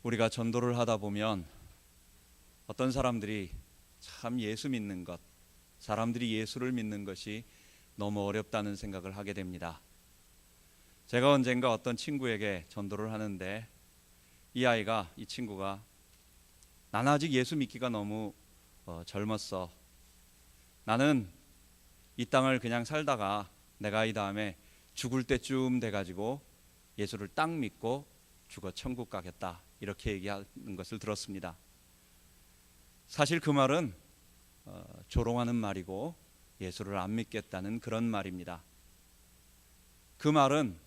우리가 전도를 하다 보면 어떤 사람들이 참 예수 믿는 것, 사람들이 예수를 믿는 것이 너무 어렵다는 생각을 하게 됩니다. 제가 언젠가 어떤 친구에게 전도를 하는데 이 친구가 나는 아직 예수 믿기가 너무 젊었어. 나는 이 땅을 그냥 살다가 내가 이 다음에 죽을 때쯤 돼가지고 예수를 딱 믿고 죽어 천국 가겠다, 이렇게 얘기하는 것을 들었습니다. 사실 그 말은 조롱하는 말이고 예수를 안 믿겠다는 그런 말입니다. 그 말은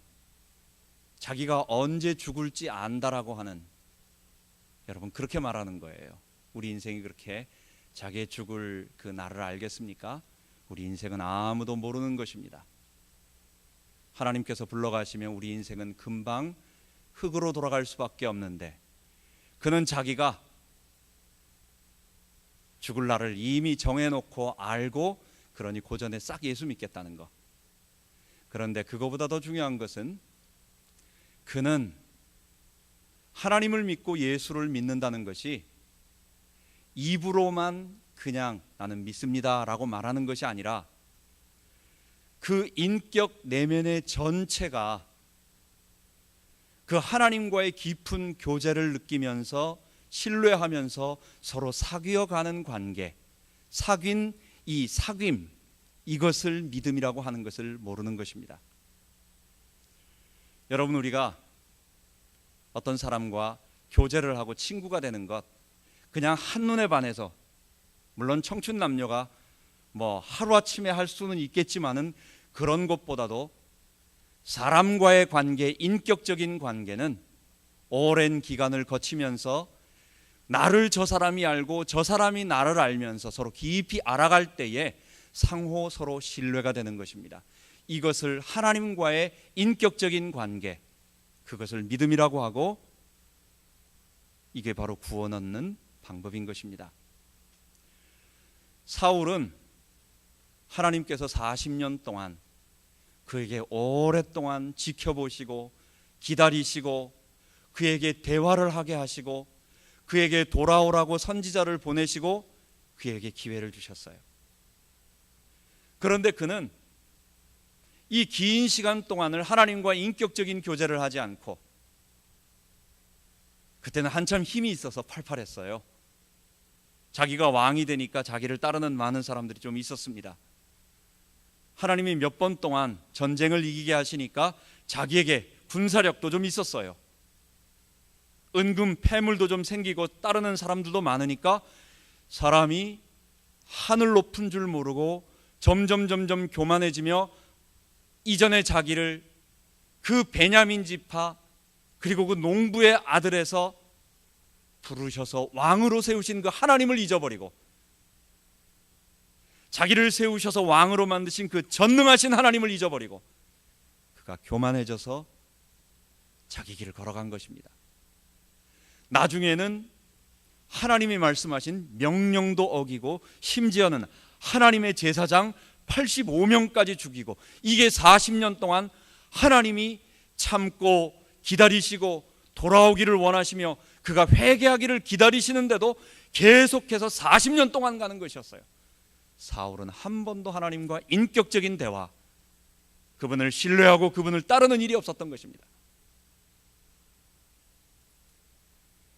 자기가 언제 죽을지 안다라고 하는, 여러분 그렇게 말하는 거예요. 우리 인생이 그렇게 자기의 죽을 그 날을 알겠습니까? 우리 인생은 아무도 모르는 것입니다. 하나님께서 불러가시면 우리 인생은 금방 흙으로 돌아갈 수밖에 없는데, 그는 자기가 죽을 날을 이미 정해놓고 알고, 그러니 고전에 싹 예수 믿겠다는 것. 그런데 그거보다 더 중요한 것은 그는 하나님을 믿고 예수를 믿는다는 것이 입으로만 그냥 나는 믿습니다 라고 말하는 것이 아니라 그 인격 내면의 전체가 그 하나님과의 깊은 교제를 느끼면서 신뢰하면서 서로 사귀어가는 관계, 사귄 이 사귐, 이것을 믿음이라고 하는 것을 모르는 것입니다. 여러분, 우리가 어떤 사람과 교제를 하고 친구가 되는 것, 그냥 한눈에 반해서, 물론 청춘 남녀가 뭐 하루아침에 할 수는 있겠지만은 그런 것보다도 사람과의 관계, 인격적인 관계는 오랜 기간을 거치면서 나를 저 사람이 알고 저 사람이 나를 알면서 서로 깊이 알아갈 때에 상호 서로 신뢰가 되는 것입니다. 이것을 하나님과의 인격적인 관계, 그것을 믿음이라고 하고, 이게 바로 구원 얻는 방법인 것입니다. 사울은 하나님께서 40년 동안 그에게 오랫동안 지켜보시고 기다리시고 그에게 대화를 하게 하시고 그에게 돌아오라고 선지자를 보내시고 그에게 기회를 주셨어요. 그런데 그는 이 긴 시간 동안을 하나님과 인격적인 교제를 하지 않고, 그때는 한참 힘이 있어서 팔팔했어요. 자기가 왕이 되니까 자기를 따르는 많은 사람들이 좀 있었습니다. 하나님이 몇 번 동안 전쟁을 이기게 하시니까 자기에게 군사력도 좀 있었어요. 은금 패물도 좀 생기고 따르는 사람들도 많으니까 사람이 하늘 높은 줄 모르고 점점 교만해지며 이전에 자기를 그 베냐민 지파 그리고 그 농부의 아들에서 부르셔서 왕으로 세우신 그 하나님을 잊어버리고 자기를 세우셔서 왕으로 만드신 그 전능하신 하나님을 잊어버리고 그가 교만해져서 자기 길을 걸어간 것입니다. 나중에는 하나님이 말씀하신 명령도 어기고 심지어는 하나님의 제사장 85명까지 죽이고, 이게 40년 동안 하나님이 참고 기다리시고 돌아오기를 원하시며 그가 회개하기를 기다리시는데도 계속해서 40년 동안 가는 것이었어요. 사울은 한 번도 하나님과 인격적인 대화, 그분을 신뢰하고 그분을 따르는 일이 없었던 것입니다.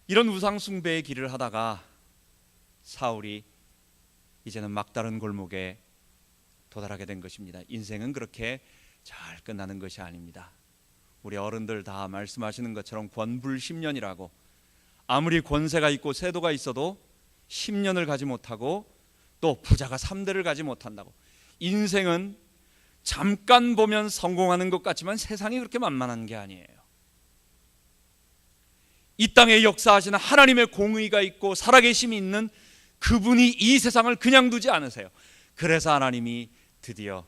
이런 우상 숭배의 길을 하다가 사울이 이제는 막다른 골목에 도달하게 된 것입니다. 인생은 그렇게 잘 끝나는 것이 아닙니다. 우리 어른들 다 말씀하시는 것처럼 권불 10년이라고, 아무리 권세가 있고 세도가 있어도 10년을 가지 못하고 또 부자가 3대를 가지 못한다고. 인생은 잠깐 보면 성공하는 것 같지만 세상이 그렇게 만만한 게 아니에요. 이 땅에 역사하시는 하나님의 공의가 있고 살아계심이 있는 그분이 이 세상을 그냥 두지 않으세요. 그래서 하나님이 드디어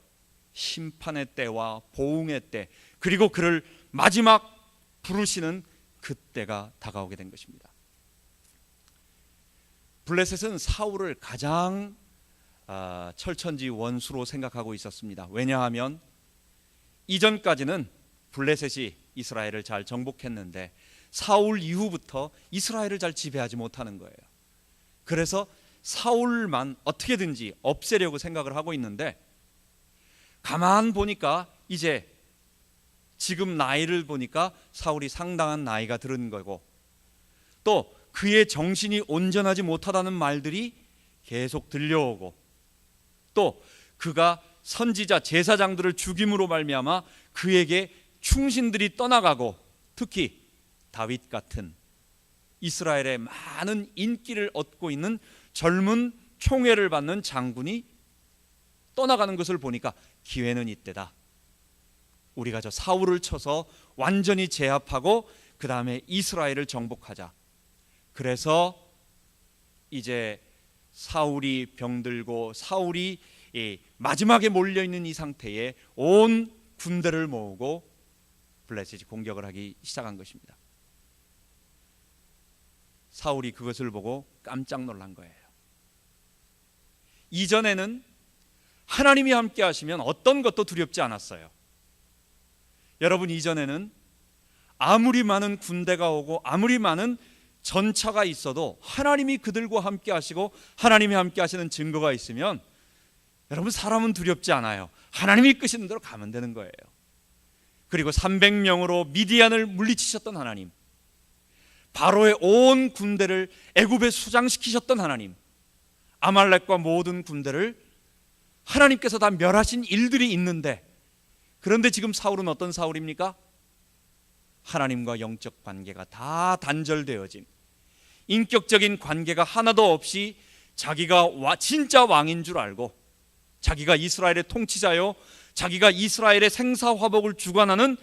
심판의 때와 보응의 때, 그리고 그를 마지막 부르시는 그때가 다가오게 된 것입니다. 블레셋은 사울을 가장 철천지 원수로 생각하고 있었습니다. 왜냐하면 이전까지는 블레셋이 이스라엘을 잘 정복했는데 사울 이후부터 이스라엘을 잘 지배하지 못하는 거예요. 그래서 사울만 어떻게든지 없애려고 생각을 하고 있는데, 가만 보니까 이제 지금 나이를 보니까 사울이 상당한 나이가 들은 거고, 또 그의 정신이 온전하지 못하다는 말들이 계속 들려오고, 또 그가 선지자 제사장들을 죽임으로 말미암아 그에게 충신들이 떠나가고, 특히 다윗 같은 이스라엘의 많은 인기를 얻고 있는 젊은 총애를 받는 장군이 떠나가는 것을 보니까 기회는 이때다. 우리가 저 사울을 쳐서 완전히 제압하고 그 다음에 이스라엘을 정복하자. 그래서 이제 사울이 병들고 사울이 마지막에 몰려있는 이 상태에 온 군대를 모으고 블레셋이 공격을 하기 시작한 것입니다. 사울이 그것을 보고 깜짝 놀란 거예요. 이전에는 하나님이 함께 하시면 어떤 것도 두렵지 않았어요. 여러분, 이전에는 아무리 많은 군대가 오고 아무리 많은 전차가 있어도 하나님이 그들과 함께 하시고 하나님이 함께 하시는 증거가 있으면 여러분, 사람은 두렵지 않아요. 하나님이 이끄시는 대로 가면 되는 거예요. 그리고 300명으로 미디안을 물리치셨던 하나님, 바로의 온 군대를 애굽에 수장시키셨던 하나님, 아말렉과 모든 군대를 하나님께서 다 멸하신 일들이 있는데, 그런데 지금 사울은 어떤 사울입니까? 하나님과 영적 관계가 다 단절되어진, 인격적인 관계가 하나도 없이 자기가 진짜 왕인 줄 알고, 자기가 이스라엘의 통치자요, 자기가 이스라엘의 생사화복을 주관하는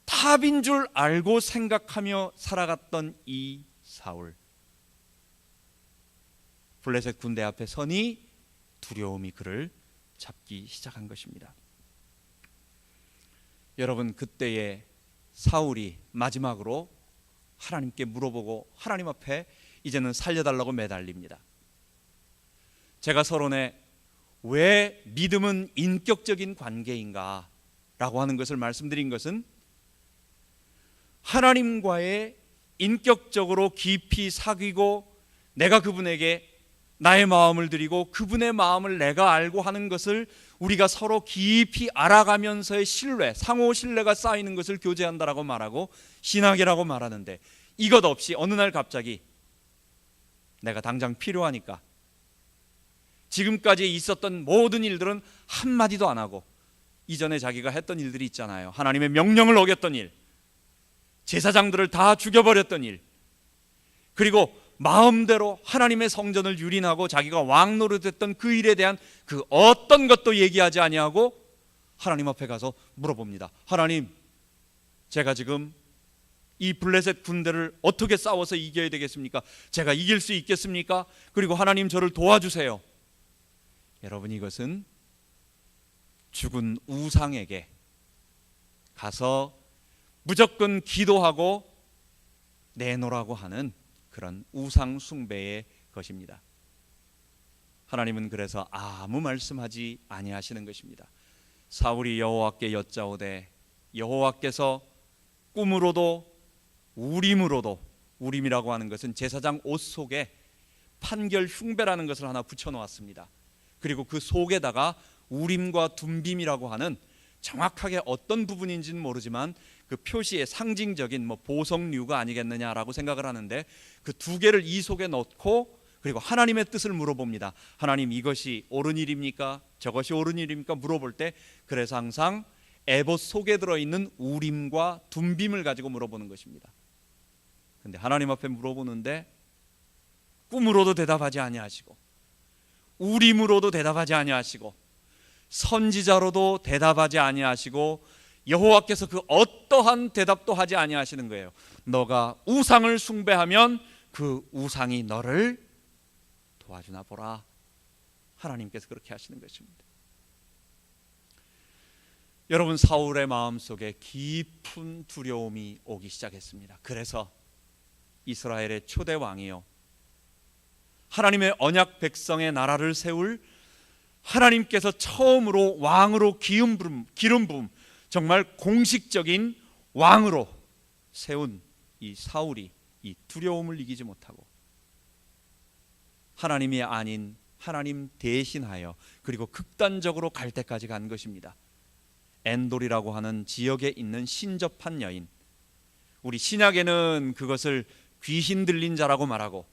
탑인 줄 알고 생각하며 살아갔던 이 사울, 블레셋 군대 앞에 서니 두려움이 그를 잡기 시작한 것입니다. 여러분, 그때의 사울이 마지막으로 하나님께 물어보고 하나님 앞에 이제는 살려달라고 매달립니다. 제가 서론에 왜 믿음은 인격적인 관계인가 라고 하는 것을 말씀드린 것은, 하나님과의 인격적으로 깊이 사귀고 내가 그분에게 나의 마음을 드리고 그분의 마음을 내가 알고 하는 것을 우리가 서로 깊이 알아가면서의 신뢰, 상호 신뢰가 쌓이는 것을 교제한다라고 말하고 신학이라고 말하는데, 이것 없이 어느 날 갑자기 내가 당장 필요하니까 지금까지 있었던 모든 일들은 한마디도 안 하고, 이전에 자기가 했던 일들이 있잖아요. 하나님의 명령을 어겼던 일, 제사장들을 다 죽여버렸던 일, 그리고 마음대로 하나님의 성전을 유린하고 자기가 왕 노릇했던 그 일에 대한 그 어떤 것도 얘기하지 아니하고 하나님 앞에 가서 물어봅니다. 하나님, 제가 지금 이 블레셋 군대를 어떻게 싸워서 이겨야 되겠습니까? 제가 이길 수 있겠습니까? 그리고 하나님, 저를 도와주세요. 여러분, 이것은 죽은 우상에게 가서 무조건 기도하고 내놓으라고 하는 그런 우상 숭배의 것입니다. 하나님은 그래서 아무 말씀하지 아니하시는 것입니다. 사울이 여호와께 여짜오되 여호와께서 꿈으로도 우림으로도, 우림이라고 하는 것은 제사장 옷 속에 판결 흉배라는 것을 하나 붙여놓았습니다. 그리고 그 속에다가 우림과 둠빔이라고 하는, 정확하게 어떤 부분인지는 모르지만 그 표시의 상징적인 보석류가 아니겠느냐라고 생각을 하는데, 그 두 개를 이 속에 넣고 그리고 하나님의 뜻을 물어봅니다. 하나님, 이것이 옳은 일입니까? 저것이 옳은 일입니까? 물어볼 때, 그래서 항상 에봇 속에 들어있는 우림과 둠빔을 가지고 물어보는 것입니다. 근데 하나님 앞에 물어보는데 꿈으로도 대답하지 아니하시고, 우림으로도 대답하지 아니하시고, 선지자로도 대답하지 아니하시고, 여호와께서 그 어떠한 대답도 하지 아니하시는 거예요. 너가 우상을 숭배하면 그 우상이 너를 도와주나 보라. 하나님께서 그렇게 하시는 것입니다. 여러분, 사울의 마음속에 깊은 두려움이 오기 시작했습니다. 그래서 이스라엘의 초대 왕이요, 하나님의 언약 백성의 나라를 세울 하나님께서 처음으로 왕으로 기름 부음, 정말 공식적인 왕으로 세운 이 사울이 이 두려움을 이기지 못하고 하나님이 아닌 하나님 대신하여 그리고 극단적으로 갈 때까지 간 것입니다. 엔돌이라고 하는 지역에 있는 신접한 여인, 우리 신약에는 그것을 귀신 들린 자라고 말하고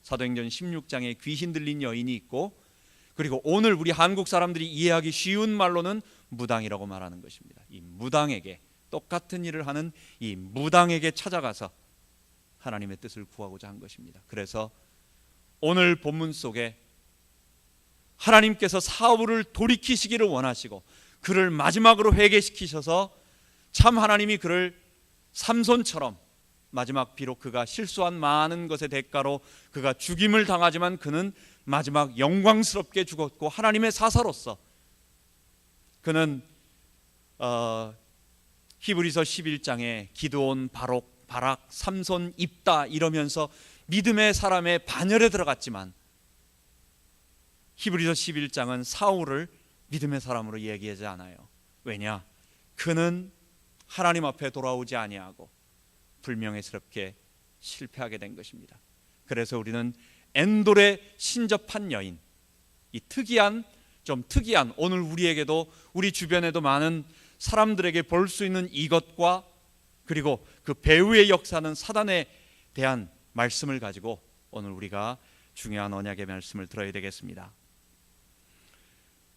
사도행전 16장에 귀신 들린 여인이 있고, 그리고 오늘 우리 한국 사람들이 이해하기 쉬운 말로는 무당이라고 말하는 것입니다. 이 무당에게, 똑같은 일을 하는 이 무당에게 찾아가서 하나님의 뜻을 구하고자 한 것입니다. 그래서 오늘 본문 속에 하나님께서 사울을 돌이키시기를 원하시고 그를 마지막으로 회개시키셔서 참 하나님이 그를 삼손처럼 마지막 비록 그가 실수한 많은 것의 대가로 그가 죽임을 당하지만 그는 마지막 영광스럽게 죽었고 하나님의 사사로서 그는 히브리서 11장에 기드온, 바락, 삼손, 입다 이러면서 믿음의 사람의 반열에 들어갔지만 히브리서 11장은 사울을 믿음의 사람으로 얘기하지 않아요. 왜냐? 그는 하나님 앞에 돌아오지 아니하고 불명예스럽게 실패하게 된 것입니다. 그래서 우리는 엔돌의 신접한 여인, 이 좀 특이한 오늘 우리에게도 우리 주변에도 많은 사람들에게 볼 수 있는 이것과 그리고 그 배후의 역사는 사단에 대한 말씀을 가지고 오늘 우리가 중요한 언약의 말씀을 들어야 되겠습니다.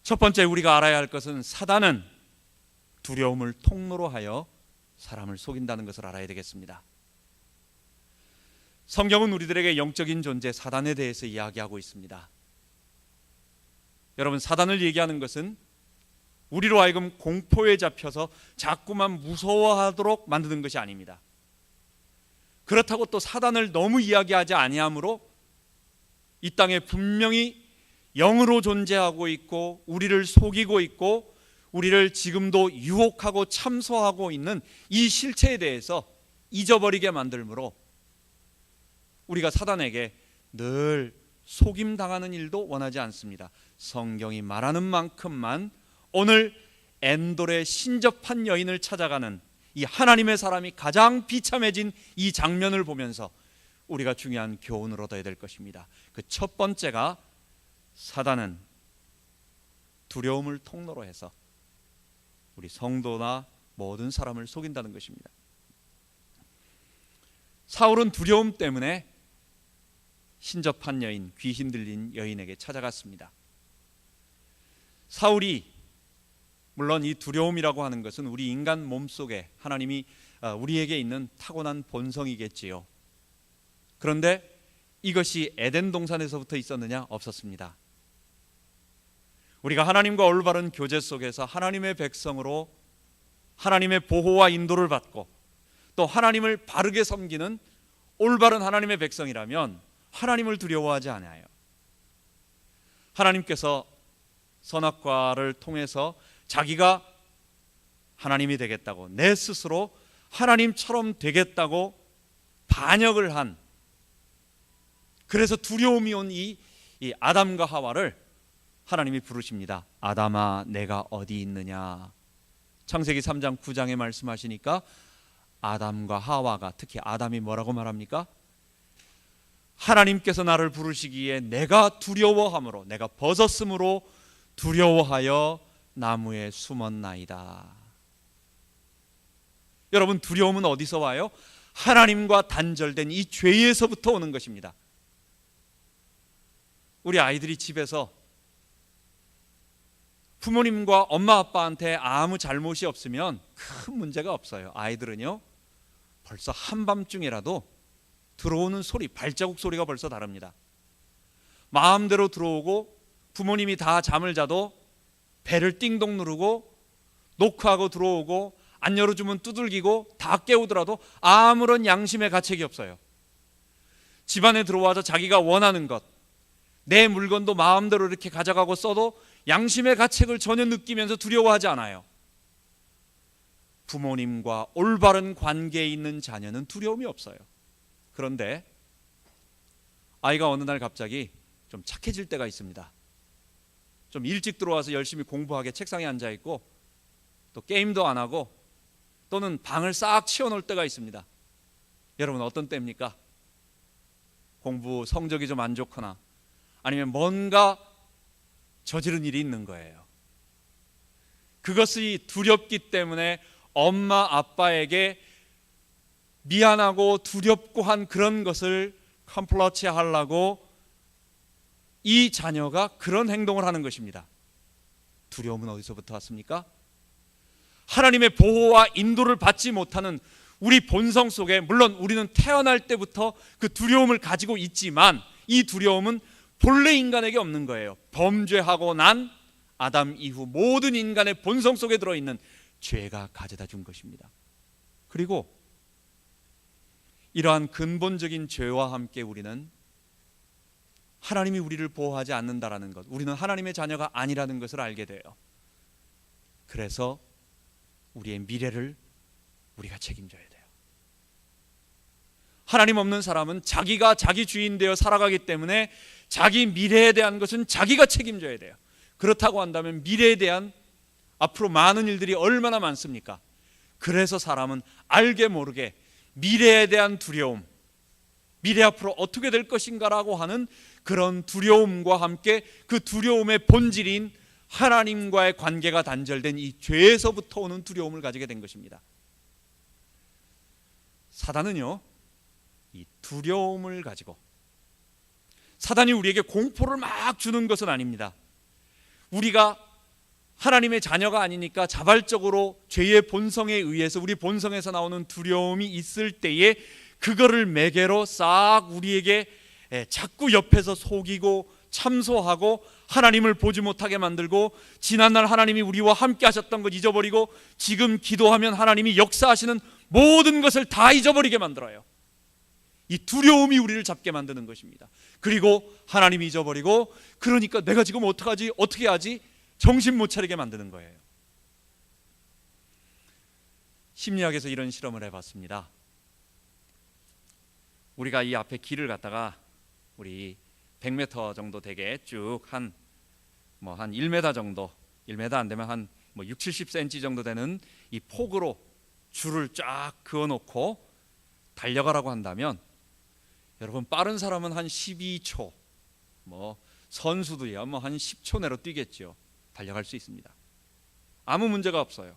첫 번째 우리가 알아야 할 것은 사단은 두려움을 통로로 하여 사람을 속인다는 것을 알아야 되겠습니다. 성경은 우리들에게 영적인 존재 사단에 대해서 이야기하고 있습니다. 여러분, 사단을 얘기하는 것은 우리로 하여금 공포에 잡혀서 자꾸만 무서워하도록 만드는 것이 아닙니다. 그렇다고 또 사단을 너무 이야기하지 아니하므로 이 땅에 분명히 영으로 존재하고 있고 우리를 속이고 있고 우리를 지금도 유혹하고 참소하고 있는 이 실체에 대해서 잊어버리게 만들므로 우리가 사단에게 늘 속임당하는 일도 원하지 않습니다. 성경이 말하는 만큼만 오늘 엔돌의 신접한 여인을 찾아가는 이 하나님의 사람이 가장 비참해진 이 장면을 보면서 우리가 중요한 교훈을 얻어야 될 것입니다. 그 첫 번째가 사단은 두려움을 통로로 해서 우리 성도나 모든 사람을 속인다는 것입니다. 사울은 두려움 때문에 신접한 여인, 귀신 들린 여인에게 찾아갔습니다. 사울이 물론 이 두려움이라고 하는 것은 우리 인간 몸속에 하나님이 우리에게 있는 타고난 본성이겠지요. 그런데 이것이 에덴 동산에서부터 있었느냐? 없었습니다. 우리가 하나님과 올바른 교제 속에서 하나님의 백성으로 하나님의 보호와 인도를 받고 또 하나님을 바르게 섬기는 올바른 하나님의 백성이라면 하나님을 두려워하지 않아요. 하나님께서 선악과를 통해서 자기가 하나님이 되겠다고, 내 스스로 하나님처럼 되겠다고 반역을 한, 그래서 두려움이 온 이 아담과 하와를 하나님이 부르십니다. 아담아, 내가 어디 있느냐. 창세기 3장 9장에 말씀하시니까 아담과 하와가, 특히 아담이 뭐라고 말합니까? 하나님께서 나를 부르시기에 내가 두려워함으로, 내가 벗었으므로 두려워하여 나무에 숨었나이다. 여러분, 두려움은 어디서 와요? 하나님과 단절된 이 죄에서부터 오는 것입니다. 우리 아이들이 집에서 부모님과 엄마 아빠한테 아무 잘못이 없으면 큰 문제가 없어요. 아이들은요, 벌써 한밤중이라도 들어오는 소리, 발자국 소리가 벌써 다릅니다. 마음대로 들어오고 부모님이 다 잠을 자도 배를 띵동 누르고 노크하고 들어오고 안 열어주면 두들기고 다 깨우더라도 아무런 양심의 가책이 없어요. 집안에 들어와서 자기가 원하는 것, 내 물건도 마음대로 이렇게 가져가고 써도 양심의 가책을 전혀 느끼면서 두려워하지 않아요. 부모님과 올바른 관계에 있는 자녀는 두려움이 없어요. 그런데 아이가 어느 날 갑자기 좀 착해질 때가 있습니다. 좀 일찍 들어와서 열심히 공부하게 책상에 앉아있고 또 게임도 안 하고 또는 방을 싹 치워놓을 때가 있습니다. 여러분 어떤 때입니까? 공부 성적이 좀 안 좋거나 아니면 뭔가 저지른 일이 있는 거예요. 그것이 두렵기 때문에 엄마 아빠에게 미안하고 두렵고 한 그런 것을 컴플러치 하려고 이 자녀가 그런 행동을 하는 것입니다. 두려움은 어디서부터 왔습니까? 하나님의 보호와 인도를 받지 못하는 우리 본성 속에, 물론 우리는 태어날 때부터 그 두려움을 가지고 있지만 이 두려움은 본래 인간에게 없는 거예요. 범죄하고 난 아담 이후 모든 인간의 본성 속에 들어있는 죄가 가져다 준 것입니다. 그리고 이러한 근본적인 죄와 함께 우리는 하나님이 우리를 보호하지 않는다라는 것, 우리는 하나님의 자녀가 아니라는 것을 알게 돼요. 그래서 우리의 미래를 우리가 책임져야 돼요. 하나님 없는 사람은 자기가 자기 주인 되어 살아가기 때문에 자기 미래에 대한 것은 자기가 책임져야 돼요. 그렇다고 한다면 미래에 대한 앞으로 많은 일들이 얼마나 많습니까? 그래서 사람은 알게 모르게 미래에 대한 두려움, 미래 앞으로 어떻게 될 것인가라고 하는 그런 두려움과 함께 그 두려움의 본질인 하나님과의 관계가 단절된 이 죄에서부터 오는 두려움을 가지게 된 것입니다. 사단은요, 이 두려움을 가지고, 사단이 우리에게 공포를 막 주는 것은 아닙니다. 우리가 하나님의 자녀가 아니니까 자발적으로 죄의 본성에 의해서 우리 본성에서 나오는 두려움이 있을 때에 그거를 매개로 싹 우리에게 자꾸 옆에서 속이고 참소하고 하나님을 보지 못하게 만들고, 지난날 하나님이 우리와 함께 하셨던 것 잊어버리고 지금 기도하면 하나님이 역사하시는 모든 것을 다 잊어버리게 만들어요. 이 두려움이 우리를 잡게 만드는 것입니다. 그리고 하나님이 잊어버리고, 그러니까 내가 지금 어떡하지? 어떻게 하지? 정신 못 차리게 만드는 거예요. 심리학에서 이런 실험을 해봤습니다. 우리가 이 앞에 길을 갔다가 우리 100m 정도 되게 쭉 한 1m 정도, 1m 안 되면 한 6, 70cm 정도 되는 이 폭으로 줄을 쫙 그어놓고 달려가라고 한다면, 여러분 빠른 사람은 한 12초, 선수들이야 한 10초 내로 뛰겠죠. 달려갈 수 있습니다. 아무 문제가 없어요.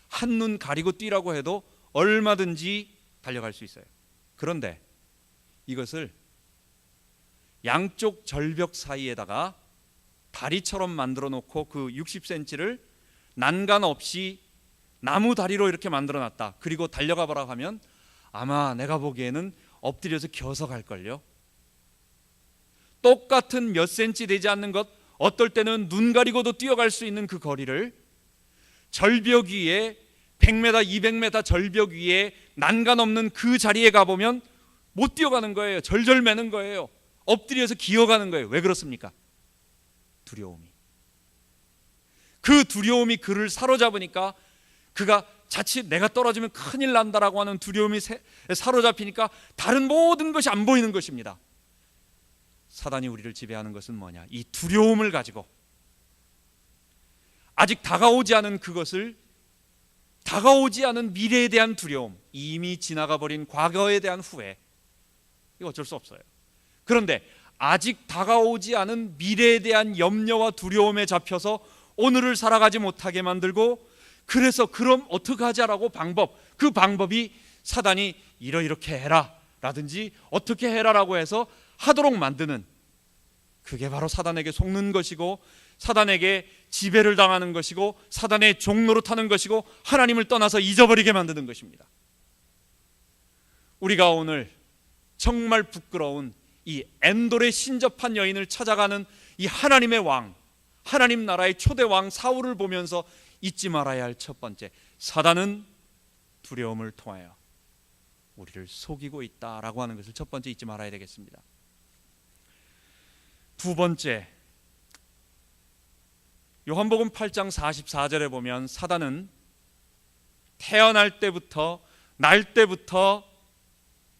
한눈 가리고 뛰라고 해도 얼마든지 달려갈 수 있어요. 그런데 이것을 양쪽 절벽 사이에다가 다리처럼 만들어 놓고 그 60cm를 난간 없이 나무 다리로 이렇게 만들어 놨다. 그리고 달려가 보라 하면 아마 내가 보기에는 엎드려서 겨서 갈걸요. 똑같은 몇 센치 되지 않는 것, 어떨 때는 눈 가리고도 뛰어갈 수 있는 그 거리를 절벽 위에 100m, 200m 절벽 위에 난간 없는 그 자리에 가보면 못 뛰어가는 거예요. 절절 매는 거예요. 엎드려서 기어가는 거예요. 왜 그렇습니까? 두려움이. 그 두려움이 그를 사로잡으니까 그가 자칫 내가 떨어지면 큰일 난다라고 하는 두려움이 사로잡히니까 다른 모든 것이 안 보이는 것입니다. 사단이 우리를 지배하는 것은 뭐냐? 이 두려움을 가지고 아직 다가오지 않은 그것을, 다가오지 않은 미래에 대한 두려움, 이미 지나가 버린 과거에 대한 후회, 이거 어쩔 수 없어요. 그런데 아직 다가오지 않은 미래에 대한 염려와 두려움에 잡혀서 오늘을 살아가지 못하게 만들고, 그래서 그럼 어떻게 하자라고 그 방법이 사단이 이렇게 해라 라든지 어떻게 해라라고 해서 하도록 만드는, 그게 바로 사단에게 속는 것이고 사단에게 지배를 당하는 것이고 사단의 종로로 타는 것이고 하나님을 떠나서 잊어버리게 만드는 것입니다. 우리가 오늘 정말 부끄러운 이 엔돌에 신접한 여인을 찾아가는 이 하나님의 왕, 하나님 나라의 초대 왕 사울을 보면서 잊지 말아야 할 첫 번째, 사단은 두려움을 통하여 우리를 속이고 있다라고 하는 것을 첫 번째 잊지 말아야 되겠습니다. 두 번째, 요한복음 8장 44절에 보면 사단은 태어날 때부터, 날 때부터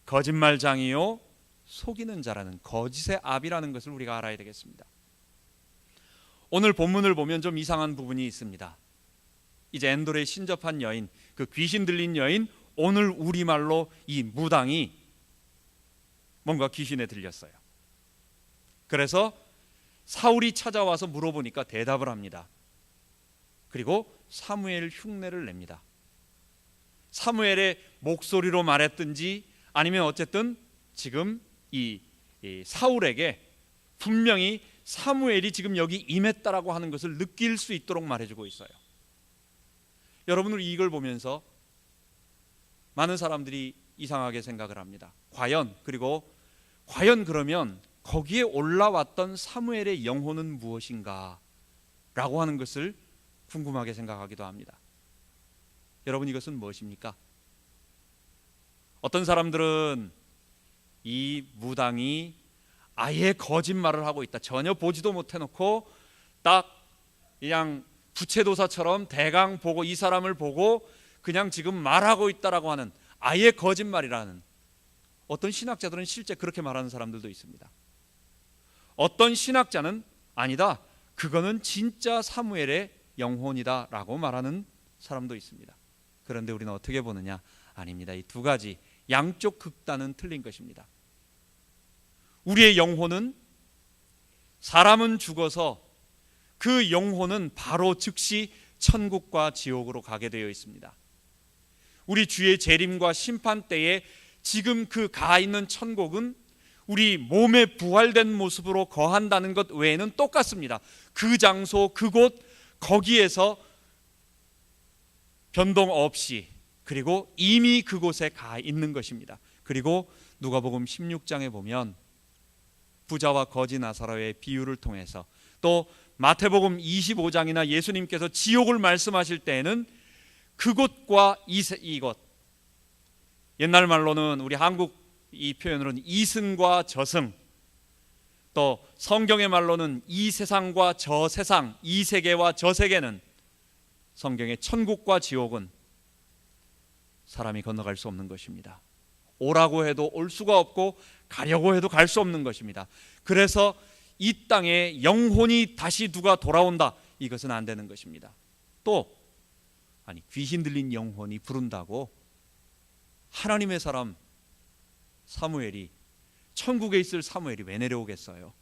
거짓말장이요 속이는 자라는, 거짓의 압이라는 것을 우리가 알아야 되겠습니다. 오늘 본문을 보면 좀 이상한 부분이 있습니다. 이제 엔돌에 신접한 여인, 그 귀신 들린 여인 오늘 우리말로 이 무당이 뭔가 귀신에 들렸어요. 그래서 사울이 찾아와서 물어보니까 대답을 합니다. 그리고 사무엘 흉내를 냅니다. 사무엘의 목소리로 말했든지 아니면 어쨌든 지금 이 사울에게 분명히 사무엘이 지금 여기 임했다라고 하는 것을 느낄 수 있도록 말해주고 있어요. 여러분, 우리 이걸 보면서 많은 사람들이 이상하게 생각을 합니다. 과연 그러면 거기에 올라왔던 사무엘의 영혼은 무엇인가 라고 하는 것을 궁금하게 생각하기도 합니다. 여러분, 이것은 무엇입니까? 어떤 사람들은 이 무당이 아예 거짓말을 하고 있다, 전혀 보지도 못해놓고 딱 그냥 부채도사처럼 대강 보고 이 사람을 보고 그냥 지금 말하고 있다라고 하는 아예 거짓말이라는, 어떤 신학자들은 실제 그렇게 말하는 사람들도 있습니다. 어떤 신학자는 아니다, 그거는 진짜 사무엘의 영혼이다 라고 말하는 사람도 있습니다. 그런데 우리는 어떻게 보느냐? 아닙니다. 이 두 가지 양쪽 극단은 틀린 것입니다. 우리의 영혼은, 사람은 죽어서 그 영혼은 바로 즉시 천국과 지옥으로 가게 되어 있습니다. 우리 주의 재림과 심판 때에 지금 그 가 있는 천국은 우리 몸의 부활된 모습으로 거한다는 것 외에는 똑같습니다. 그 장소, 그곳, 거기에서 변동 없이, 그리고 이미 그곳에 가 있는 것입니다. 그리고 누가복음 16장에 보면 부자와 거지 나사로의 비유를 통해서, 또 마태복음 25장이나 예수님께서 지옥을 말씀하실 때에는 그곳과 이곳, 옛날 말로는 우리 한국 이 표현으로는 이승과 저승, 또 성경의 말로는 이 세상과 저 세상, 이 세계와 저 세계는, 성경의 천국과 지옥은 사람이 건너갈 수 없는 것입니다. 오라고 해도 올 수가 없고 가려고 해도 갈 수 없는 것입니다. 그래서 이 땅에 영혼이 다시 누가 돌아온다, 이것은 안 되는 것입니다. 또 귀신 들린 영혼이 부른다고 하나님의 사람 사무엘이, 천국에 있을 사무엘이 왜 내려오겠어요?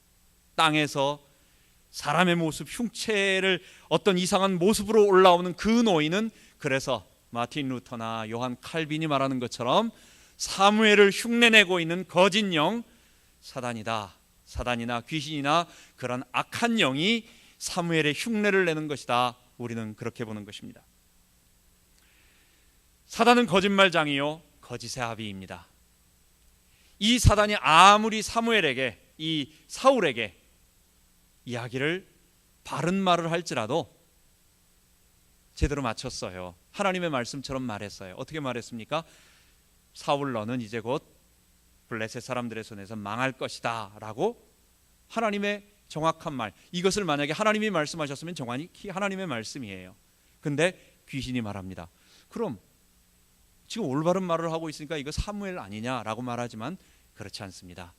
땅에서 사람의 모습, 흉체를 어떤 이상한 모습으로 올라오는 그 노인은, 그래서 마틴 루터나 요한 칼빈이 말하는 것처럼 사무엘을 흉내내고 있는 거짓 영, 사단이다. 사단이나 귀신이나 그런 악한 영이 사무엘의 흉내를 내는 것이다. 우리는 그렇게 보는 것입니다. 사단은 거짓말장이요 거짓의 아비입니다. 이 사단이 아무리 사무엘에게, 이 사울에게 이야기를, 바른 말을 할지라도 제대로 맞췄어요. 하나님의 말씀처럼 말했어요. 어떻게 말했습니까? 사울, 너는 이제 곧 블레셋 사람들의 손에서 망할 것이다 라고 하나님의 정확한 말, 이것을 만약에 하나님이 말씀하셨으면 정확히 하나님의 말씀이에요. 근데 귀신이 말합니다. 그럼 지금 올바른 말을 하고 있으니까 이거 사무엘 아니냐라고 말하지만 그렇지 않습니다.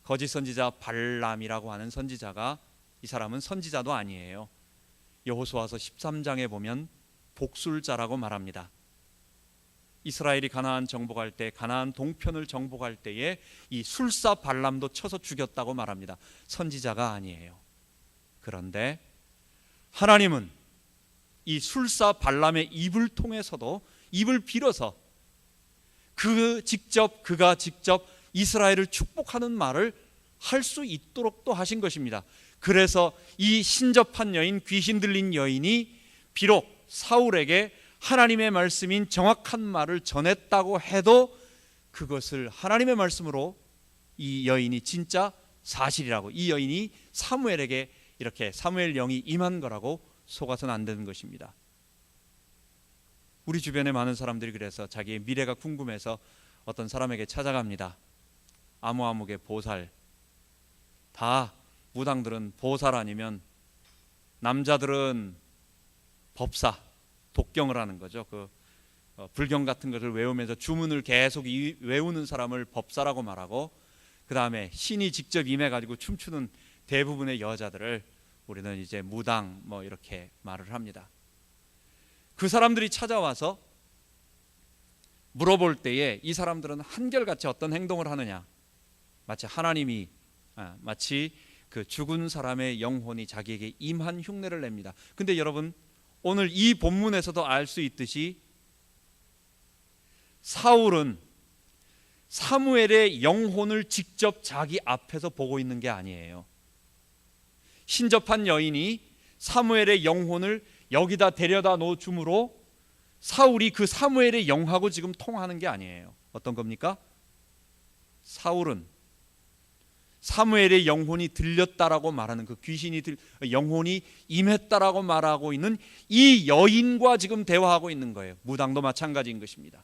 거짓 선지자 발람이라고 하는 선지자가, 이 사람은 선지자도 아니에요. 여호수아서 13장에 보면 복술자라고 말합니다. 이스라엘이 가나안 정복할 때, 가나안 동편을 정복할 때에 이 술사 발람도 쳐서 죽였다고 말합니다. 선지자가 아니에요. 그런데 하나님은 이 술사 발람의 입을 통해서도, 입을 빌어서 그가 직접 이스라엘을 축복하는 말을 할 수 있도록 또 하신 것입니다. 그래서 이 신접한 여인, 귀신 들린 여인이 비록 사울에게 하나님의 말씀인 정확한 말을 전했다고 해도 그것을 하나님의 말씀으로 이 여인이 진짜 사실이라고, 이 여인이 사무엘에게 이렇게 사무엘 영이 임한 거라고 속아서는 안 되는 것입니다. 우리 주변에 많은 사람들이 그래서 자기의 미래가 궁금해서 어떤 사람에게 찾아갑니다. 아무아무개 보살, 다 무당들은 보살 아니면 남자들은 법사, 독경을 하는 거죠. 불경 같은 것을 외우면서 주문을 계속 외우는 사람을 법사라고 말하고, 그 다음에 신이 직접 임해가지고 춤추는 대부분의 여자들을 우리는 이제 무당 이렇게 말을 합니다. 그 사람들이 찾아와서 물어볼 때에 이 사람들은 한결같이 어떤 행동을 하느냐, 마치 그 죽은 사람의 영혼이 자기에게 임한 흉내를 냅니다. 근데 여러분, 오늘 이 본문에서도 알 수 있듯이 사울은 사무엘의 영혼을 직접 자기 앞에서 보고 있는 게 아니에요. 신접한 여인이 사무엘의 영혼을 여기다 데려다 놓음으로 사울이 그 사무엘의 영하고 지금 통하는 게 아니에요. 어떤 겁니까? 사울은 사무엘의 영혼이 들렸다라고 말하는 그 영혼이 임했다라고 말하고 있는 이 여인과 지금 대화하고 있는 거예요. 무당도 마찬가지인 것입니다.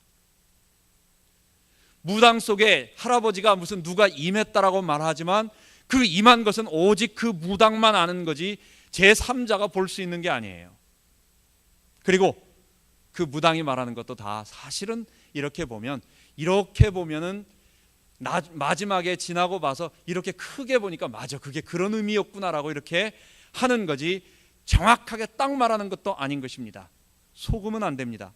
무당 속에 할아버지가 무슨 누가 임했다라고 말하지만 그 임한 것은 오직 그 무당만 아는 거지 제3자가 볼 수 있는 게 아니에요. 그리고 그 무당이 말하는 것도 다 사실은 이렇게 보면은 마지막에 지나고 봐서 이렇게 크게 보니까 맞아, 그게 그런 의미였구나라고 이렇게 하는 거지 정확하게 딱 말하는 것도 아닌 것입니다. 속으면 안 됩니다.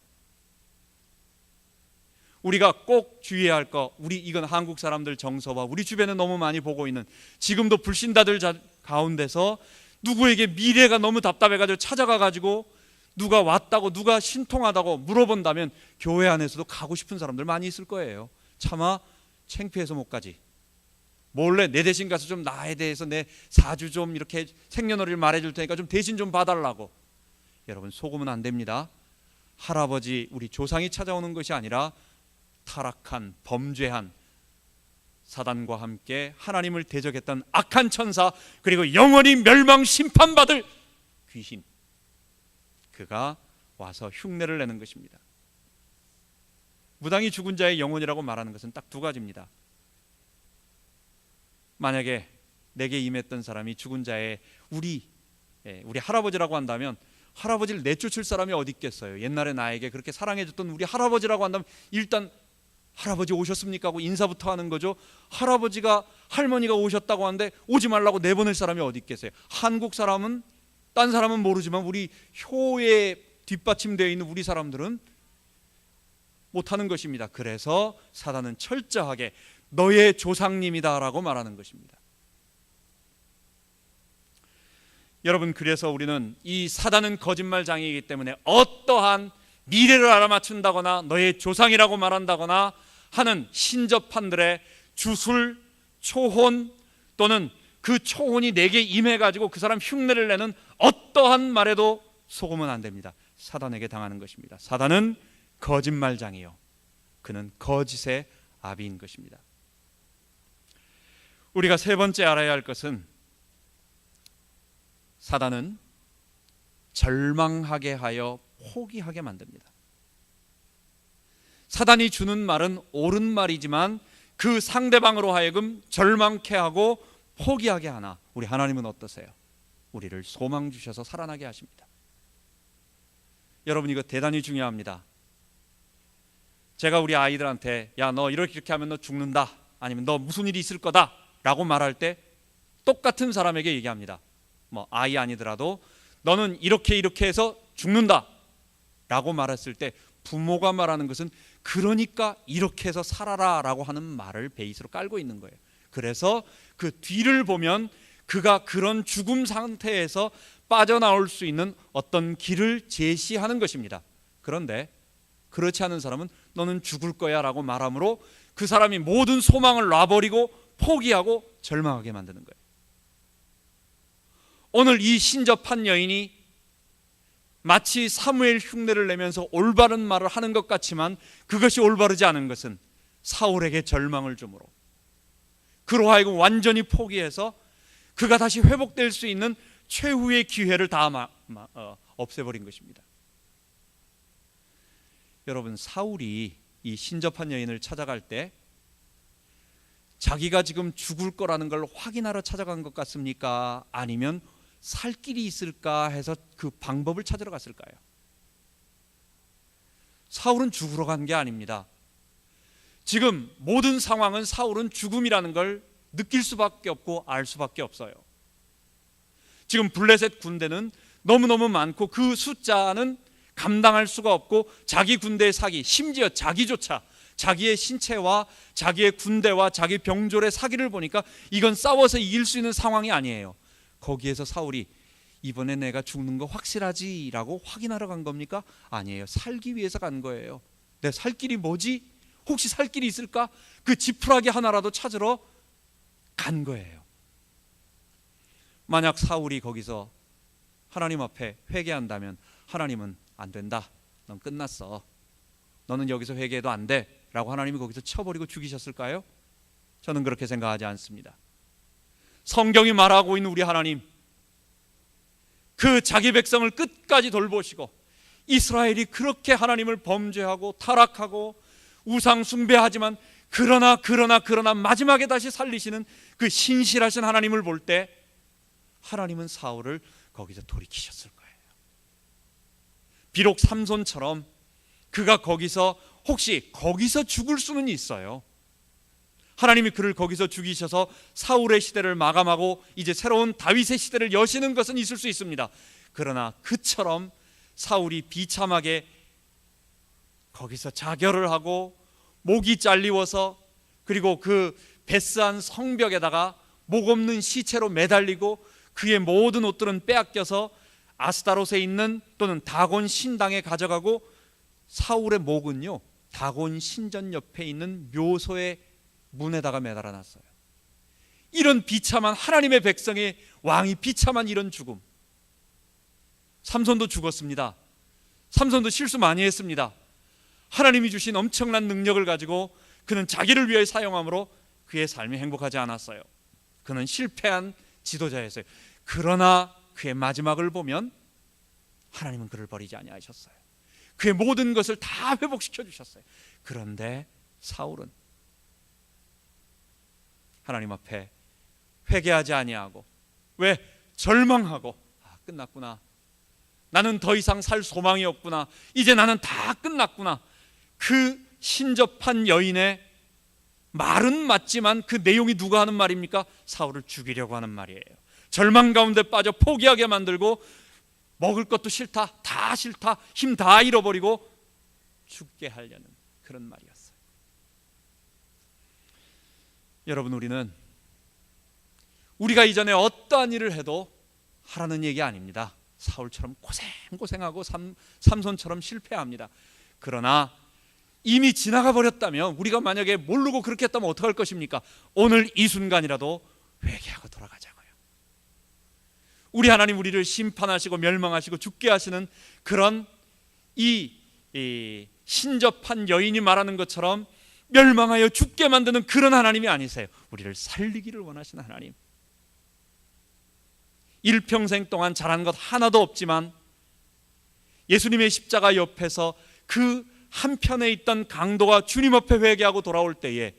우리가 꼭 주의해야 할 거, 이건 한국 사람들 정서와 우리 주변에 너무 많이 보고 있는, 지금도 불신자들 가운데서 누구에게 미래가 너무 답답해가지고 찾아가가지고 누가 왔다고, 누가 신통하다고 물어본다면 교회 안에서도 가고 싶은 사람들 많이 있을 거예요. 차마 창피해서 못 가지. 몰래 내 대신 가서 좀 나에 대해서 내 사주 좀 이렇게 생년월일 말해줄 테니까 좀 대신 좀 봐달라고. 여러분, 속으면 안 됩니다. 할아버지, 우리 조상이 찾아오는 것이 아니라 타락한, 범죄한, 사단과 함께 하나님을 대적했던 악한 천사, 그리고 영원히 멸망 심판받을 귀신, 그가 와서 흉내를 내는 것입니다. 무당이 죽은 자의 영혼이라고 말하는 것은 딱 두 가지입니다. 만약에 내게 임했던 사람이 죽은 자의 우리 할아버지라고 한다면, 할아버지를 내쫓을 사람이 어디 있겠어요. 옛날에 나에게 그렇게 사랑해줬던 우리 할아버지라고 한다면 일단 할아버지 오셨습니까 하고 인사부터 하는 거죠. 할머니가 오셨다고 하는데 오지 말라고 내보낼 사람이 어디 있겠어요. 한국 사람은, 딴 사람은 모르지만 우리 효에 뒷받침되어 있는 우리 사람들은 못하는 것입니다. 그래서 사단은 철저하게 너의 조상님이다라고 말하는 것입니다. 여러분, 그래서 우리는 이 사단은 거짓말장애이기 때문에 어떠한 미래를 알아맞춘다거나 너의 조상이라고 말한다거나 하는 신접한들의 주술, 초혼, 또는 그 초혼이 내게 임해가지고 그 사람 흉내를 내는 어떠한 말에도 속으면 안 됩니다. 사단에게 당하는 것입니다. 사단은 거짓말장이요, 그는 거짓의 아비인 것입니다. 우리가 세 번째 알아야 할 것은, 사단은 절망하게 하여 포기하게 만듭니다. 사단이 주는 말은 옳은 말이지만 그 상대방으로 하여금 절망케 하고 포기하게 하나, 우리 하나님은 어떠세요? 우리를 소망 주셔서 살아나게 하십니다. 여러분, 이거 대단히 중요합니다. 제가 우리 아이들한테 야, 너 이렇게 하면 너 죽는다, 아니면 너 무슨 일이 있을 거다 라고 말할 때 똑같은 사람에게 얘기합니다. 아이 아니더라도 너는 이렇게 해서 죽는다 라고 말했을 때 부모가 말하는 것은 그러니까 이렇게 해서 살아라 라고 하는 말을 베이스로 깔고 있는 거예요. 그래서 그 뒤를 보면 그가 그런 죽음 상태에서 빠져나올 수 있는 어떤 길을 제시하는 것입니다. 그런데 그렇지 않은 사람은 너는 죽을 거야 라고 말하므로 그 사람이 모든 소망을 놔버리고 포기하고 절망하게 만드는 거예요. 오늘 이 신접한 여인이 마치 사무엘 흉내를 내면서 올바른 말을 하는 것 같지만 그것이 올바르지 않은 것은 사울에게 절망을 주므로 그로 하여금 완전히 포기해서 그가 다시 회복될 수 있는 최후의 기회를 다 없애버린 것입니다. 여러분, 사울이 이 신접한 여인을 찾아갈 때 자기가 지금 죽을 거라는 걸 확인하러 찾아간 것 같습니까? 아니면 살 길이 있을까 해서 그 방법을 찾으러 갔을까요? 사울은 죽으러 간 게 아닙니다. 지금 모든 상황은 사울은 죽음이라는 걸 느낄 수밖에 없고 알 수밖에 없어요. 지금 블레셋 군대는 너무너무 많고 그 숫자는 감당할 수가 없고 자기 군대의 사기, 심지어 자기조차 자기의 신체와 자기의 군대와 자기 병졸의 사기를 보니까 이건 싸워서 이길 수 있는 상황이 아니에요. 거기에서 사울이 이번에 내가 죽는 거 확실하지? 라고 확인하러 간 겁니까? 아니에요. 살기 위해서 간 거예요. 내 살 길이 뭐지? 혹시 살 길이 있을까? 그 지푸라기 하나라도 찾으러 간 거예요. 만약 사울이 거기서 하나님 앞에 회개한다면 하나님은 안 된다, 넌 끝났어, 너는 여기서 회개해도 안 돼 라고 하나님이 거기서 쳐버리고 죽이셨을까요? 저는 그렇게 생각하지 않습니다. 성경이 말하고 있는 우리 하나님, 그 자기 백성을 끝까지 돌보시고 이스라엘이 그렇게 하나님을 범죄하고 타락하고 우상 숭배하지만 그러나 마지막에 다시 살리시는 그 신실하신 하나님을 볼 때 하나님은 사울을 거기서 돌이키셨을 거예요. 비록 삼손처럼 그가 거기서 혹시 거기서 죽을 수는 있어요. 하나님이 그를 거기서 죽이셔서 사울의 시대를 마감하고 이제 새로운 다윗의 시대를 여시는 것은 있을 수 있습니다. 그러나 그처럼 사울이 비참하게 거기서 자결을 하고 목이 잘리워서 그리고 그 베스한 성벽에다가 목 없는 시체로 매달리고 그의 모든 옷들은 빼앗겨서 아스타롯에 있는 또는 다곤 신당에 가져가고 사울의 목은요 다곤 신전 옆에 있는 묘소의 문에다가 매달아 놨어요. 이런 비참한 하나님의 백성의 왕이 비참한 이런 죽음. 삼손도 죽었습니다. 삼손도 실수 많이 했습니다. 하나님이 주신 엄청난 능력을 가지고 그는 자기를 위해 사용함으로 그의 삶이 행복하지 않았어요. 그는 실패한 지도자였어요. 그러나 그의 마지막을 보면 하나님은 그를 버리지 아니하셨어요. 그의 모든 것을 다 회복시켜 주셨어요. 그런데 사울은 하나님 앞에 회개하지 아니하고 왜? 절망하고 끝났구나. 나는 더 이상 살 소망이 없구나. 이제 나는 다 끝났구나. 그 신접한 여인의 말은 맞지만 그 내용이 누가 하는 말입니까? 사울을 죽이려고 하는 말이에요. 절망 가운데 빠져 포기하게 만들고 먹을 것도 싫다, 다 싫다, 힘 다 잃어버리고 죽게 하려는 그런 말이었어요. 여러분, 우리가 이전에 어떠한 일을 해도 하라는 얘기 아닙니다. 사울처럼 고생하고 삼손처럼 실패합니다. 그러나 이미 지나가 버렸다면, 우리가 만약에 모르고 그렇게 했다면 어떡할 것입니까? 오늘 이 순간이라도 회개하고 돌아가자고요. 우리 하나님 우리를 심판하시고 멸망하시고 죽게 하시는 그런 이 신접한 여인이 말하는 것처럼 멸망하여 죽게 만드는 그런 하나님이 아니세요. 우리를 살리기를 원하시는 하나님. 일평생 동안 잘한 것 하나도 없지만 예수님의 십자가 옆에서 그 한편에 있던 강도가 주님 앞에 회개하고 돌아올 때에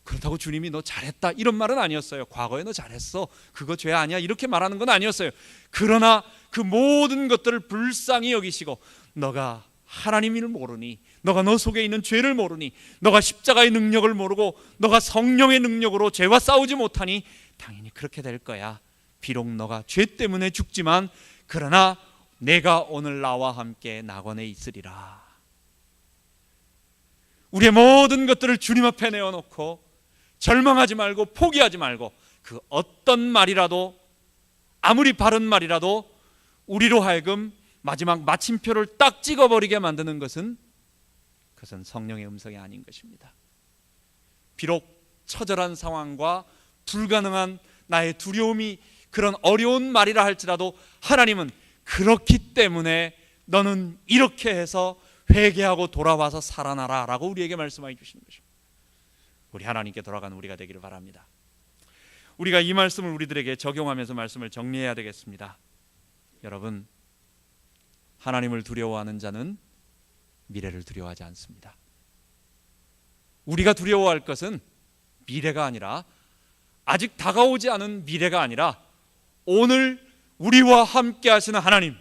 그렇다고 주님이 너 잘했다 이런 말은 아니었어요. 과거에 너 잘했어, 그거 죄 아니야, 이렇게 말하는 건 아니었어요. 그러나 그 모든 것들을 불쌍히 여기시고, 너가 하나님을 모르니, 너가 너 속에 있는 죄를 모르니, 너가 십자가의 능력을 모르고 너가 성령의 능력으로 죄와 싸우지 못하니 당연히 그렇게 될 거야. 비록 너가 죄 때문에 죽지만 그러나 내가 오늘 나와 함께 낙원에 있으리라. 우리의 모든 것들을 주님 앞에 내어놓고 절망하지 말고 포기하지 말고 그 어떤 말이라도, 아무리 바른 말이라도 우리로 하여금 마지막 마침표를 딱 찍어버리게 만드는 것은 그것은 성령의 음성이 아닌 것입니다. 비록 처절한 상황과 불가능한 나의 두려움이 그런 어려운 말이라 할지라도 하나님은 그렇기 때문에 너는 이렇게 해서 회개하고 돌아와서 살아나라 라고 우리에게 말씀해 주시는 것입니다. 우리 하나님께 돌아가는 우리가 되기를 바랍니다. 우리가 이 말씀을 우리들에게 적용하면서 말씀을 정리해야 되겠습니다. 여러분, 하나님을 두려워하는 자는 미래를 두려워하지 않습니다. 우리가 두려워할 것은 미래가 아니라, 아직 다가오지 않은 미래가 아니라 오늘 우리와 함께 하시는 하나님.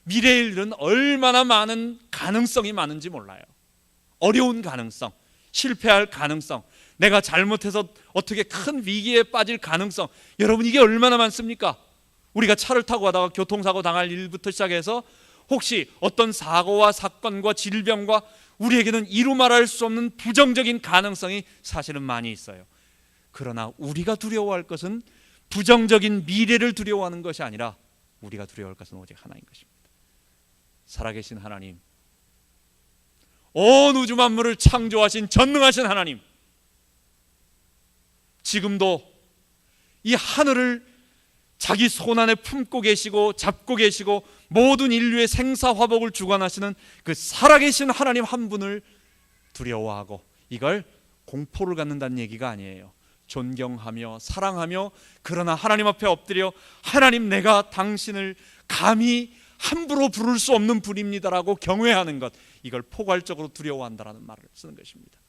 미래의 일은 얼마나 많은 가능성이 많은지 몰라요. 어려운 가능성, 실패할 가능성, 내가 잘못해서 어떻게 큰 위기에 빠질 가능성, 여러분 이게 얼마나 많습니까? 우리가 차를 타고 가다가 교통사고 당할 일부터 시작해서 혹시 어떤 사고와 사건과 질병과 우리에게는 이루 말할 수 없는 부정적인 가능성이 사실은 많이 있어요. 그러나 우리가 두려워할 것은 부정적인 미래를 두려워하는 것이 아니라 우리가 두려워할 것은 오직 하나인 것입니다. 살아계신 하나님, 온 우주 만물을 창조하신 전능하신 하나님, 지금도 이 하늘을 자기 손안에 품고 계시고 잡고 계시고 모든 인류의 생사화복을 주관하시는 그 살아계신 하나님 한 분을 두려워하고, 이걸 공포를 갖는다는 얘기가 아니에요. 존경하며 사랑하며, 그러나 하나님 앞에 엎드려 하나님, 내가 당신을 감히 함부로 부를 수 없는 분입니다라고 경외하는 것, 이걸 포괄적으로 두려워한다라는 말을 쓰는 것입니다.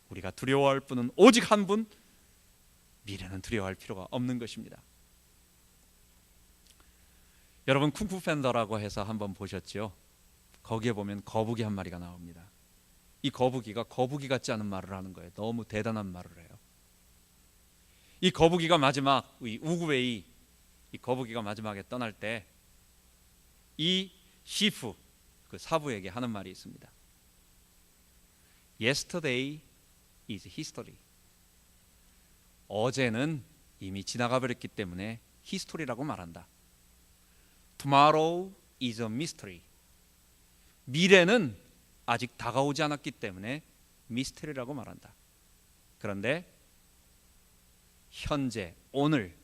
우리가 두려워할 분은 오직 한 분, 미래는 두려워할 필요가 없는 것입니다. 여러분, 쿵푸 팬더라고 해서 한번 보셨죠? 거기에 보면 거북이 한 마리가 나옵니다. 이 거북이가 거북이 같지 않은 말을 하는 거예요. 너무 대단한 말을 해요. 이 거북이가 마지막, 이 우구웨이, 이 거북이가 마지막에 떠날 때 이 시프, 그 사부에게 하는 말이 있습니다. Yesterday is history. 어제는 이미 지나가 버렸기 때문에 히스토리라고 말한다. Tomorrow is a mystery. 미래는 아직 다가오지 않았기 때문에 미스테리라고 말한다. 그런데 현재, 오늘,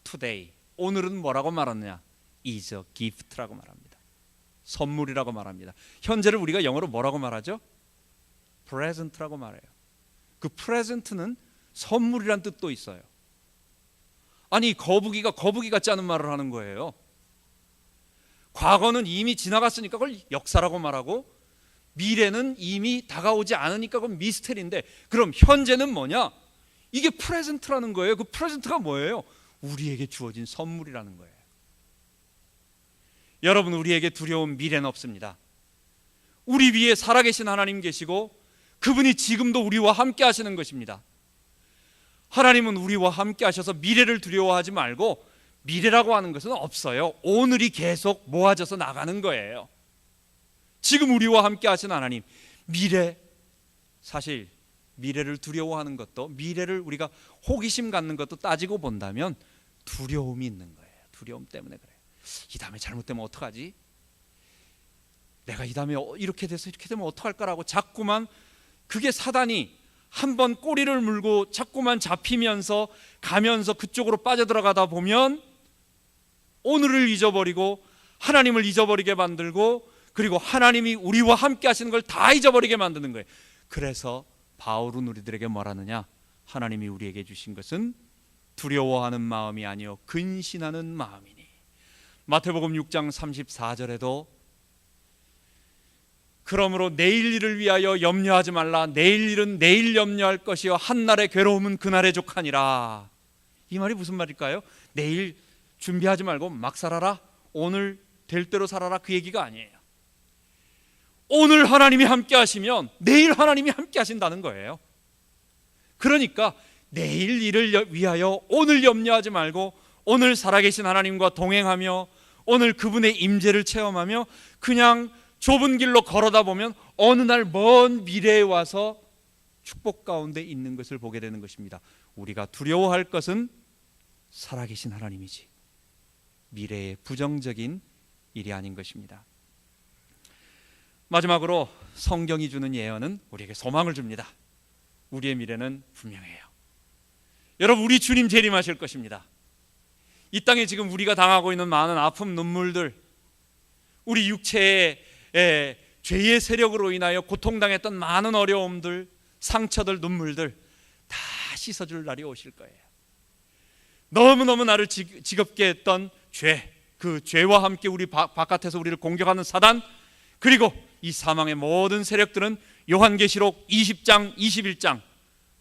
today, 오늘은 뭐라고 말하느냐? is a gift라고 말합니다. 선물이라고 말합니다. 현재를 우리가 영어로 뭐라고 말하죠? present라고 말해요. 그 present는 선물이란 뜻도 있어요. 아니, 거북이가 거북이 같지 않은 말을 하는 거예요. 과거는 이미 지나갔으니까 그걸 역사라고 말하고, 미래는 이미 다가오지 않으니까 그건 미스테리인데, 그럼 현재는 뭐냐? 이게 프레젠트라는 거예요. 그 프레젠트가 뭐예요? 우리에게 주어진 선물이라는 거예요. 여러분, 우리에게 두려운 미래는 없습니다. 우리 위에 살아계신 하나님 계시고, 그분이 지금도 우리와 함께 하시는 것입니다. 하나님은 우리와 함께 하셔서 미래를 두려워하지 말고, 미래라고 하는 것은 없어요. 오늘이 계속 모아져서 나가는 거예요. 지금 우리와 함께 하신 하나님, 미래, 사실 미래를 두려워하는 것도, 미래를 우리가 호기심 갖는 것도 따지고 본다면 두려움이 있는 거예요. 두려움 때문에 그래요. 이 다음에 잘못되면 어떡하지? 내가 이 다음에 이렇게 돼서 이렇게 되면 어떡할까라고 자꾸만, 그게 사단이 한번 꼬리를 물고 자꾸만 잡히면서 가면서 그쪽으로 빠져들어가다 보면 오늘을 잊어버리고 하나님을 잊어버리게 만들고, 그리고 하나님이 우리와 함께 하시는 걸 다 잊어버리게 만드는 거예요. 그래서 바울은 우리들에게 뭐라느냐? 하나님이 우리에게 주신 것은 두려워하는 마음이 아니요 근신하는 마음이니. 마태복음 6장 34절에도 그러므로 내일 일을 위하여 염려하지 말라. 내일 일은 내일 염려할 것이요 한날의 괴로움은 그날의 족하니라. 이 말이 무슨 말일까요? 내일 준비하지 말고 막 살아라, 오늘 될 대로 살아라, 그 얘기가 아니에요. 오늘 하나님이 함께 하시면 내일 하나님이 함께 하신다는 거예요. 그러니까 내일 일을 위하여 오늘 염려하지 말고 오늘 살아계신 하나님과 동행하며 오늘 그분의 임재를 체험하며 그냥 좁은 길로 걸어다 보면 어느 날 먼 미래에 와서 축복 가운데 있는 것을 보게 되는 것입니다. 우리가 두려워할 것은 살아계신 하나님이지 미래의 부정적인 일이 아닌 것입니다. 마지막으로 성경이 주는 예언은 우리에게 소망을 줍니다. 우리의 미래는 분명해요. 여러분, 우리 주님 재림하실 것입니다. 이 땅에 지금 우리가 당하고 있는 많은 아픔, 눈물들, 우리 육체의 죄의 세력으로 인하여 고통당했던 많은 어려움들, 상처들, 눈물들 다 씻어줄 날이 오실 거예요. 너무너무 나를 지겹게 했던 죄, 그 죄와 함께 우리 바깥에서 우리를 공격하는 사단, 그리고 이 사망의 모든 세력들은 요한계시록 20장, 21장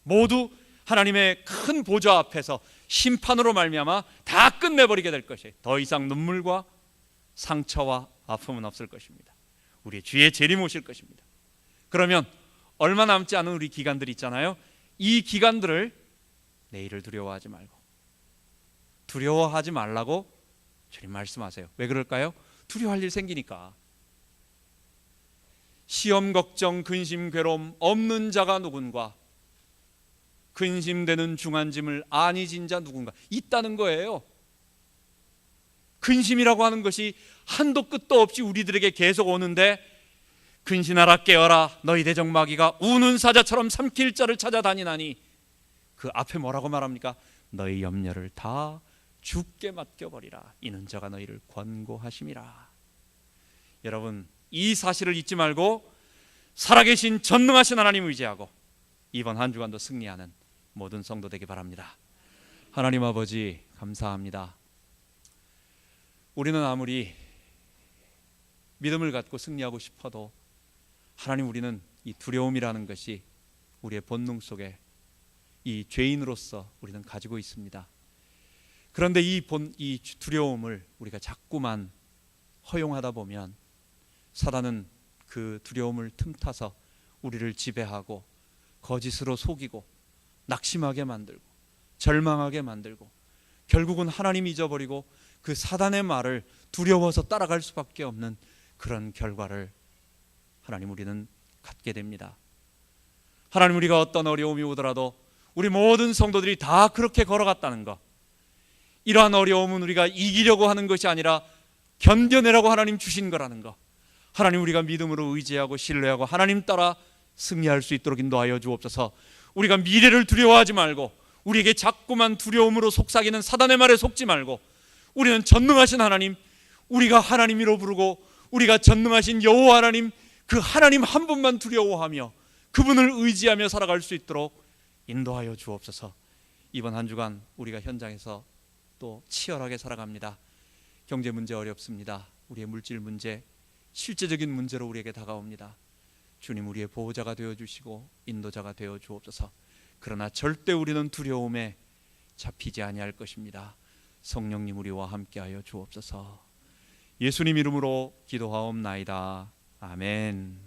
모두 하나님의 큰 보좌 앞에서 심판으로 말미암아 다 끝내버리게 될 것이에요. 더 이상 눈물과 상처와 아픔은 없을 것입니다. 우리의 주의 재림 오실 것입니다. 그러면 얼마 남지 않은 우리 기간들 있잖아요. 이 기간들을 내일을 두려워하지 말고, 두려워하지 말라고 주님 말씀하세요. 왜 그럴까요? 두려워할 일 생기니까. 시험 걱정 근심 괴로움 없는 자가 누군가, 근심되는 중한 짐을 안이 진 자 누군가 있다는 거예요. 근심이라고 하는 것이 한도 끝도 없이 우리들에게 계속 오는데, 근신하라 깨어라 너희 대적 마귀가 우는 사자처럼 삼킬 자를 찾아다니나니, 그 앞에 뭐라고 말합니까? 너희 염려를 다 주께 맡겨버리라 이는 저가 너희를 권고하심이라. 여러분, 이 사실을 잊지 말고 살아계신 전능하신 하나님을 의지하고 이번 한 주간도 승리하는 모든 성도 되기 바랍니다. 하나님 아버지 감사합니다. 우리는 아무리 믿음을 갖고 승리하고 싶어도 하나님, 우리는 이 두려움이라는 것이 우리의 본능 속에 이 죄인으로서 우리는 가지고 있습니다. 그런데 이 두려움을 우리가 자꾸만 허용하다 보면 사단은 그 두려움을 틈타서 우리를 지배하고 거짓으로 속이고 낙심하게 만들고 절망하게 만들고, 결국은 하나님 잊어버리고 그 사단의 말을 두려워서 따라갈 수밖에 없는 그런 결과를 하나님 우리는 갖게 됩니다. 하나님, 우리가 어떤 어려움이 오더라도 우리 모든 성도들이 다 그렇게 걸어갔다는 것, 이러한 어려움은 우리가 이기려고 하는 것이 아니라 견뎌내라고 하나님 주신 거라는 것, 하나님 우리가 믿음으로 의지하고 신뢰하고 하나님 따라 승리할 수 있도록 인도하여 주옵소서. 우리가 미래를 두려워하지 말고 우리에게 자꾸만 두려움으로 속삭이는 사단의 말에 속지 말고, 우리는 전능하신 하나님, 우리가 하나님이로 부르고 우리가 전능하신 여호와 하나님, 그 하나님 한 분만 두려워하며 그분을 의지하며 살아갈 수 있도록 인도하여 주옵소서. 이번 한 주간 우리가 현장에서 또 치열하게 살아갑니다. 경제 문제 어렵습니다. 우리의 물질 문제, 실제적인 문제로 우리에게 다가옵니다. 주님, 우리의 보호자가 되어주시고 인도자가 되어 주옵소서. 그러나 절대 우리는 두려움에 잡히지 아니할 것입니다. 성령님 우리와 함께하여 주옵소서. 예수님 이름으로 기도하옵나이다. 아멘.